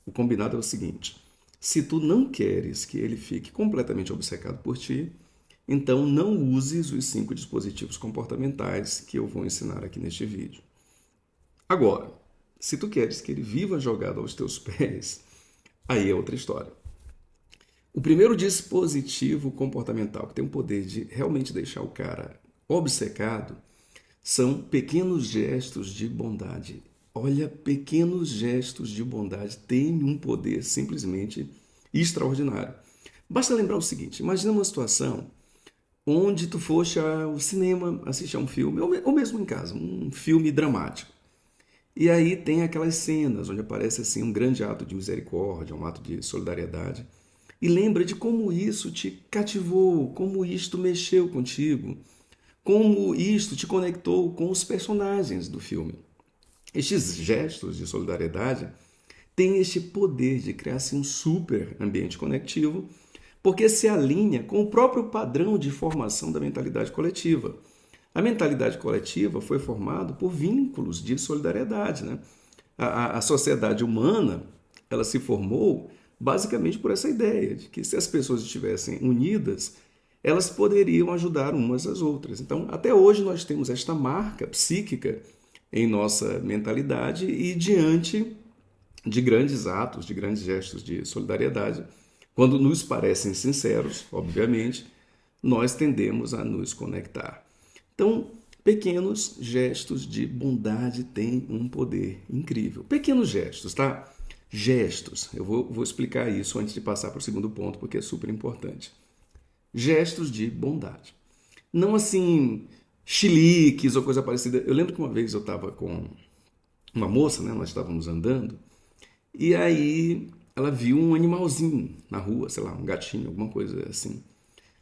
o combinado é o seguinte: se tu não queres que ele fique completamente obcecado por ti, então não uses os 5 dispositivos comportamentais que eu vou ensinar aqui neste vídeo. Agora, se tu queres que ele viva jogado aos teus pés, aí é outra história. O primeiro dispositivo comportamental que tem o poder de realmente deixar o cara obcecado são pequenos gestos de bondade. Olha, pequenos gestos de bondade têm um poder simplesmente extraordinário. Basta lembrar o seguinte: imagina uma situação onde tu foste ao cinema assistir a um filme, ou mesmo em casa, um filme dramático. E aí tem aquelas cenas onde aparece assim um grande ato de misericórdia, um ato de solidariedade. E lembra de como isso te cativou, como isto mexeu contigo, como isto te conectou com os personagens do filme. Estes gestos de solidariedade têm este poder de criar assim, um super ambiente conectivo, porque se alinha com o próprio padrão de formação da mentalidade coletiva. A mentalidade coletiva foi formada por vínculos de solidariedade, né? A sociedade humana, ela se formou basicamente por essa ideia de que se as pessoas estivessem unidas, elas poderiam ajudar umas às outras. Então, até hoje nós temos esta marca psíquica em nossa mentalidade e diante de grandes atos, de grandes gestos de solidariedade, quando nos parecem sinceros, obviamente, nós tendemos a nos conectar. Então, pequenos gestos de bondade têm um poder incrível. Pequenos gestos, tá? Gestos. Eu vou explicar isso antes de passar para o segundo ponto, porque é super importante. Gestos de bondade. Não assim, chiliques ou coisa parecida. Eu lembro que uma vez eu estava com uma moça, né? Nós estávamos andando, e aí ela viu um animalzinho na rua, sei lá, um gatinho, alguma coisa assim.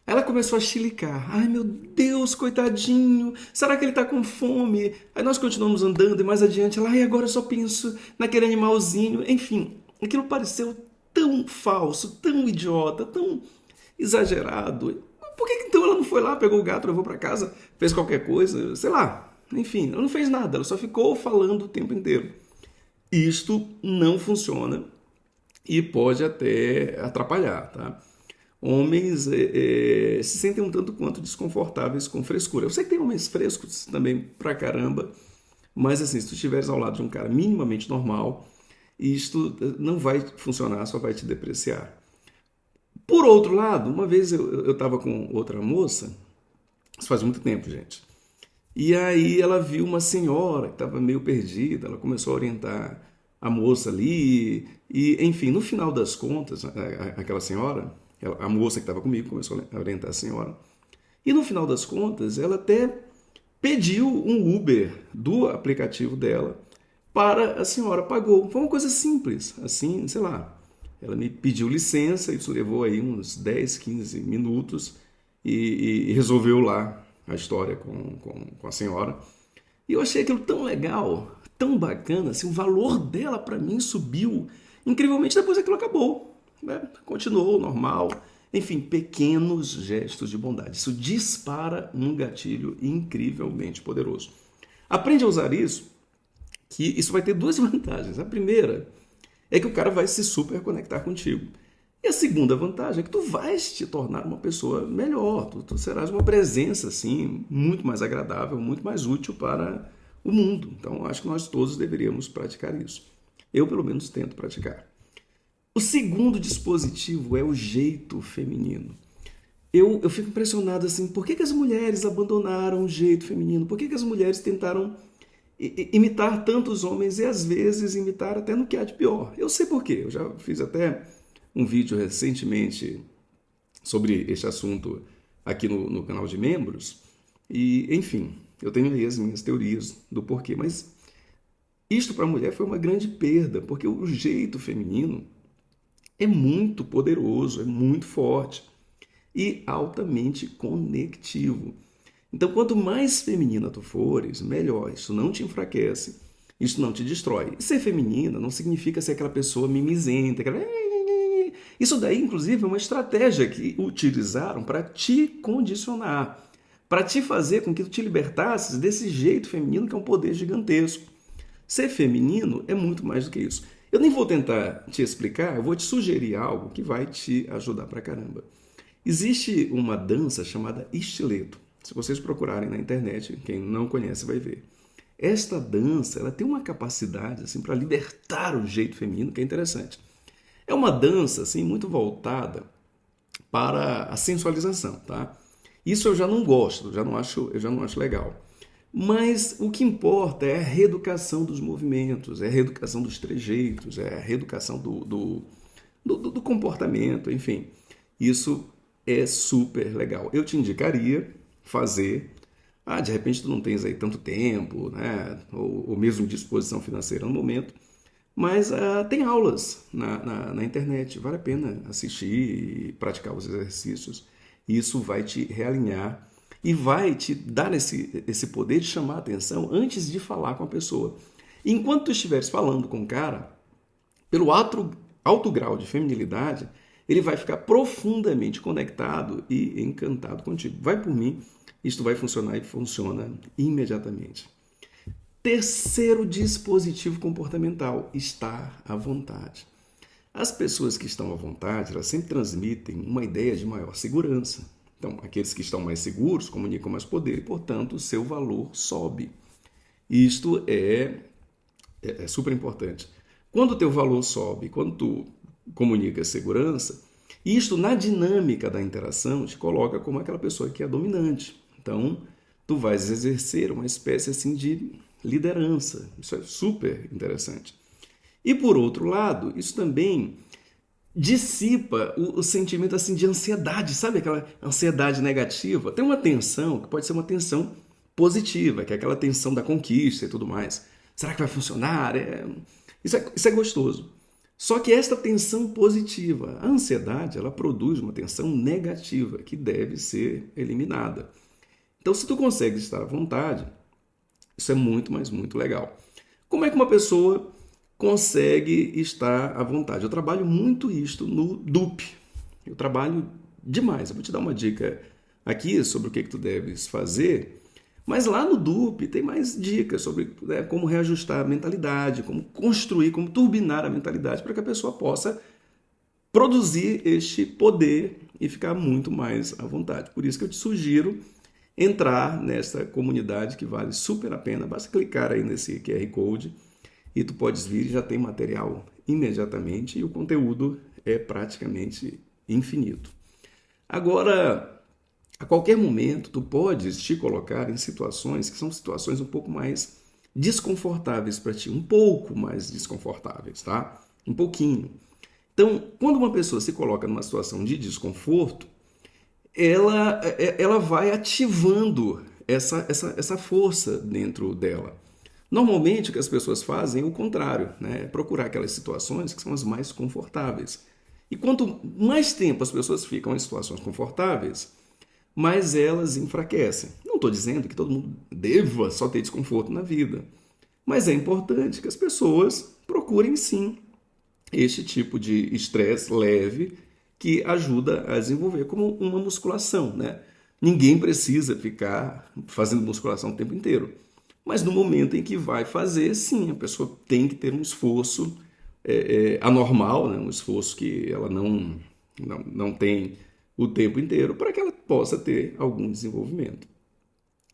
Ela começou a chilicar. Ai, meu Deus, coitadinho. Será que ele tá com fome? Aí nós continuamos andando e mais adiante ela, ai, agora eu só penso naquele animalzinho. Enfim, aquilo pareceu tão falso, tão idiota, tão exagerado. Por que então ela não foi lá, pegou o gato, levou para casa, fez qualquer coisa? Sei lá. Enfim, ela não fez nada, ela só ficou falando o tempo inteiro. Isto não funciona e pode até atrapalhar, tá? Homens se sentem um tanto quanto desconfortáveis com frescura. Eu sei que tem homens frescos também pra caramba, mas assim, se tu estiveres ao lado de um cara minimamente normal, isto não vai funcionar, só vai te depreciar. Por outro lado, uma vez eu estava com outra moça, isso faz muito tempo, gente, e aí ela viu uma senhora que estava meio perdida, ela começou a orientar a moça ali, e enfim, no final das contas, aquela senhora, a moça que estava comigo começou a orientar a senhora. E no final das contas, ela até pediu um Uber do aplicativo dela para a senhora, pagou. Foi uma coisa simples, assim, sei lá. Ela me pediu licença, isso levou aí uns 10, 15 minutos e resolveu lá a história com a senhora. E eu achei aquilo tão legal, tão bacana, assim, o valor dela para mim subiu incrivelmente depois que aquilo acabou. Né? Continuou normal. Enfim, pequenos gestos de bondade. Isso dispara um gatilho incrivelmente poderoso. Aprende a usar isso, que isso vai ter duas vantagens. A primeira é que o cara vai se super conectar contigo. E a segunda vantagem é que tu vais te tornar uma pessoa melhor. Tu serás uma presença, assim, muito mais agradável, muito mais útil para o mundo. Então, acho que nós todos deveríamos praticar isso. Eu, pelo menos, tento praticar. O segundo dispositivo é o jeito feminino. Eu fico impressionado assim, por que as mulheres abandonaram o jeito feminino? Por que as mulheres tentaram imitar tantos homens e às vezes imitar até no que há de pior? Eu sei por quê, eu já fiz até um vídeo recentemente sobre este assunto aqui no canal de membros e, enfim, eu tenho aí as minhas teorias do porquê, mas isto para a mulher foi uma grande perda, porque o jeito feminino é muito poderoso, é muito forte e altamente conectivo. Então, quanto mais feminina tu fores, melhor. Isso não te enfraquece, isso não te destrói. E ser feminina não significa ser aquela pessoa mimizenta, aquela... Isso daí, inclusive, é uma estratégia que utilizaram para te condicionar, para te fazer com que tu te libertasses desse jeito feminino que é um poder gigantesco. Ser feminino é muito mais do que isso. Eu nem vou tentar te explicar, eu vou te sugerir algo que vai te ajudar pra caramba. Existe uma dança chamada estileto. Se vocês procurarem na internet, quem não conhece vai ver. Esta dança, ela tem uma capacidade assim para libertar o jeito feminino, que é interessante. É uma dança assim muito voltada para a sensualização, tá? Isso eu já não gosto, eu já não acho legal. Mas o que importa é a reeducação dos movimentos, é a reeducação dos trejeitos, é a reeducação do comportamento, enfim. Isso é super legal. Eu te indicaria fazer. De repente tu não tens aí tanto tempo, né? Ou mesmo disposição financeira no momento. Mas tem aulas na internet, vale a pena assistir e praticar os exercícios. Isso vai te realinhar e vai te dar esse poder de chamar a atenção antes de falar com a pessoa. Enquanto tu estiveres falando com o cara, pelo alto grau de feminilidade, ele vai ficar profundamente conectado e encantado contigo. Vai por mim, isto vai funcionar e funciona imediatamente. Terceiro dispositivo comportamental, estar à vontade. As pessoas que estão à vontade, elas sempre transmitem uma ideia de maior segurança. Então, aqueles que estão mais seguros comunicam mais poder e, portanto, o seu valor sobe. Isto é super importante. Quando o teu valor sobe, quando tu comunica segurança, isto na dinâmica da interação te coloca como aquela pessoa que é dominante. Então, tu vais exercer uma espécie assim de liderança. Isso é super interessante. E por outro lado, isso também dissipa o sentimento assim de ansiedade, sabe aquela ansiedade negativa? Tem uma tensão que pode ser uma tensão positiva, que é aquela tensão da conquista e tudo mais. Será que vai funcionar? Isso é gostoso. Só que esta tensão positiva, a ansiedade, ela produz uma tensão negativa que deve ser eliminada. Então, se tu consegue estar à vontade, isso é muito, mas muito legal. Como é que uma pessoa consegue estar à vontade? Eu trabalho muito isto no DUP. Eu trabalho demais. Eu vou te dar uma dica aqui sobre o que tu deves fazer, mas lá no DUP tem mais dicas sobre como reajustar a mentalidade, como construir, como turbinar a mentalidade para que a pessoa possa produzir este poder e ficar muito mais à vontade. Por isso que eu te sugiro entrar nessa comunidade que vale super a pena. Basta clicar aí nesse QR Code e tu podes vir, já tem material imediatamente e o conteúdo é praticamente infinito. Agora, a qualquer momento, tu podes te colocar em situações que são situações um pouco mais desconfortáveis para ti, um pouco mais desconfortáveis, tá? Um pouquinho. Então, quando uma pessoa se coloca numa situação de desconforto, ela vai ativando essa força dentro dela. Normalmente, o que as pessoas fazem é o contrário, né? É procurar aquelas situações que são as mais confortáveis. E quanto mais tempo as pessoas ficam em situações confortáveis, mais elas enfraquecem. Não estou dizendo que todo mundo deva só ter desconforto na vida, mas é importante que as pessoas procurem sim este tipo de estresse leve que ajuda a desenvolver como uma musculação, né? Ninguém precisa ficar fazendo musculação o tempo inteiro. Mas no momento em que vai fazer, sim, a pessoa tem que ter um esforço anormal, né? Um esforço que ela não tem o tempo inteiro para que ela possa ter algum desenvolvimento.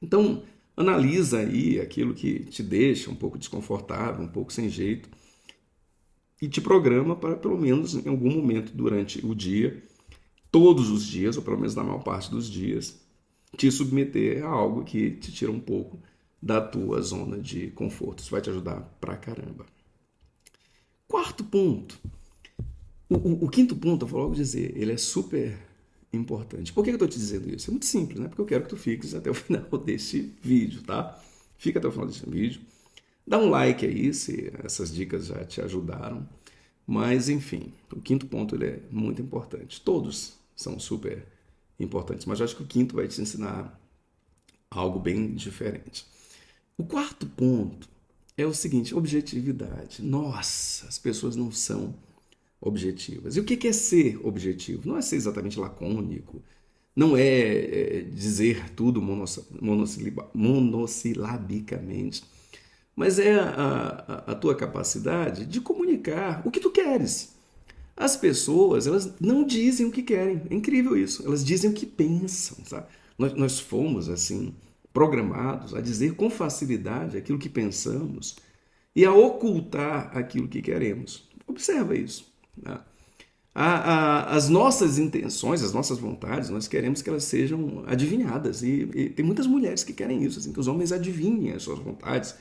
Então, analisa aí aquilo que te deixa um pouco desconfortável, um pouco sem jeito, e te programa para, pelo menos em algum momento durante o dia, todos os dias, ou pelo menos na maior parte dos dias, te submeter a algo que te tira um pouco da tua zona de conforto. Isso vai te ajudar pra caramba. Quarto ponto. O quinto ponto, eu vou logo dizer, ele é super importante. Por que eu estou te dizendo isso? É muito simples, né? Porque eu quero que tu fiques até o final deste vídeo, tá? Fica até o final deste vídeo. Dá um like aí se essas dicas já te ajudaram. Mas, enfim, o quinto ponto ele é muito importante. Todos são super importantes, mas eu acho que o quinto vai te ensinar algo bem diferente. O quarto ponto é o seguinte, objetividade. Nossa, as pessoas não são objetivas. E o que é ser objetivo? Não é ser exatamente lacônico, não é dizer tudo monossilabicamente, mas é a tua capacidade de comunicar o que tu queres. As pessoas, elas não dizem o que querem. É incrível isso. Elas dizem o que pensam, sabe? Nós fomos, assim, programados a dizer com facilidade aquilo que pensamos e a ocultar aquilo que queremos. Observa isso, né? As nossas intenções, as nossas vontades, nós queremos que elas sejam adivinhadas. E tem muitas mulheres que querem isso, assim, que os homens adivinhem as suas vontades.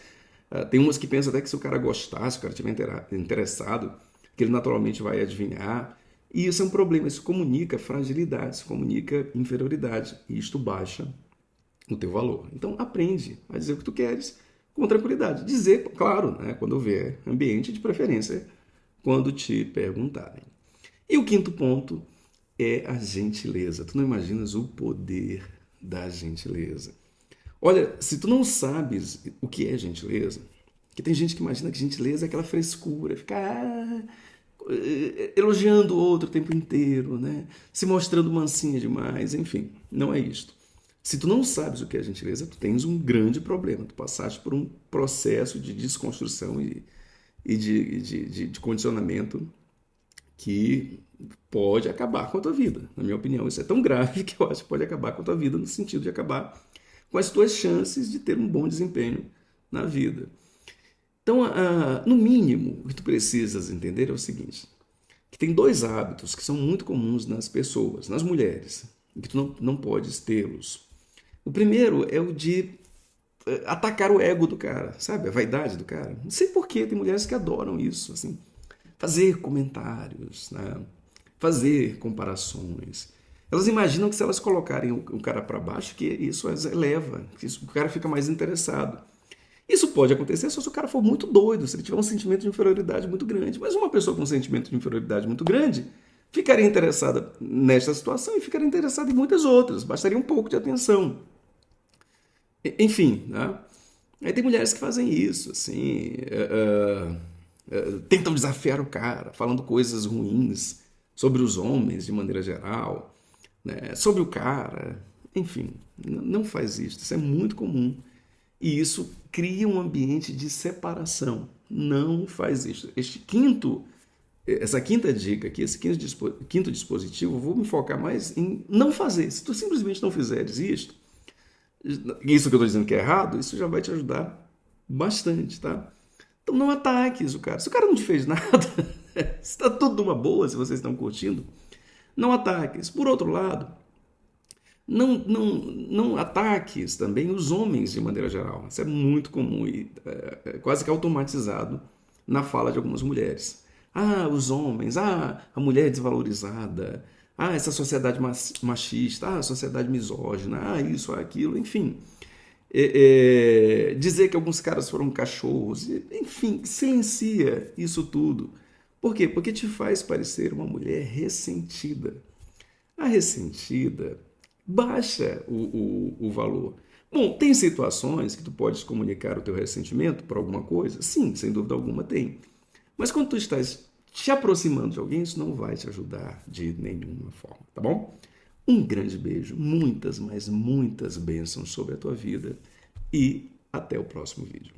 Tem umas que pensam até que se o cara gostar, se o cara estiver interessado, que ele naturalmente vai adivinhar. E isso é um problema, isso comunica fragilidade, isso comunica inferioridade. E isto baixa o teu valor. Então aprende a dizer o que tu queres com tranquilidade. Dizer, claro, né, quando houver ambiente, de preferência, quando te perguntarem. E o quinto ponto é a gentileza. Tu não imaginas o poder da gentileza. Olha, se tu não sabes o que é gentileza, que tem gente que imagina que gentileza é aquela frescura, ficar elogiando o outro o tempo inteiro, né? Se mostrando mansinha demais, enfim, não é isto. Se tu não sabes o que é gentileza, tu tens um grande problema. Tu passaste por um processo de desconstrução e de condicionamento que pode acabar com a tua vida. Na minha opinião, isso é tão grave que eu acho que pode acabar com a tua vida no sentido de acabar com as tuas chances de ter um bom desempenho na vida. Então, no mínimo, o que tu precisas entender é o seguinte, que tem dois hábitos que são muito comuns nas pessoas, nas mulheres, e que tu não podes tê-los. O primeiro é o de atacar o ego do cara, sabe? A vaidade do cara. Não sei porquê, tem mulheres que adoram isso, assim. Fazer comentários, né? Fazer comparações. Elas imaginam que se elas colocarem o cara para baixo, que isso as eleva, que o cara fica mais interessado. Isso pode acontecer só se o cara for muito doido, se ele tiver um sentimento de inferioridade muito grande. Mas uma pessoa com um sentimento de inferioridade muito grande ficaria interessada nesta situação e ficaria interessada em muitas outras. Bastaria um pouco de atenção. Enfim, né? Aí tem mulheres que fazem isso, assim, tentam desafiar o cara, falando coisas ruins sobre os homens de maneira geral, né? Sobre o cara. Enfim, não faz isso é muito comum. E isso cria um ambiente de separação. Não faz isso. Essa quinta dica aqui, esse quinto dispositivo, eu vou me focar mais em não fazer. Se tu simplesmente não fizeres isso que eu estou dizendo que é errado, isso já vai te ajudar bastante, tá? Então não ataques o cara. Se o cara não te fez nada, se está tudo numa boa, se vocês estão curtindo, não ataques. Por outro lado, não ataques também os homens de maneira geral. Isso é muito comum e quase que automatizado na fala de algumas mulheres. Ah, os homens, a mulher desvalorizada, essa sociedade machista, a sociedade misógina, isso, aquilo, enfim. Dizer que alguns caras foram cachorros, enfim, silencia isso tudo. Por quê? Porque te faz parecer uma mulher ressentida. A ressentida baixa o valor. Bom, tem situações que tu podes comunicar o teu ressentimento por alguma coisa? Sim, sem dúvida alguma tem. Mas quando tu estás te aproximando de alguém, isso não vai te ajudar de nenhuma forma, tá bom? Um grande beijo, muitas, mas muitas bênçãos sobre a tua vida e até o próximo vídeo.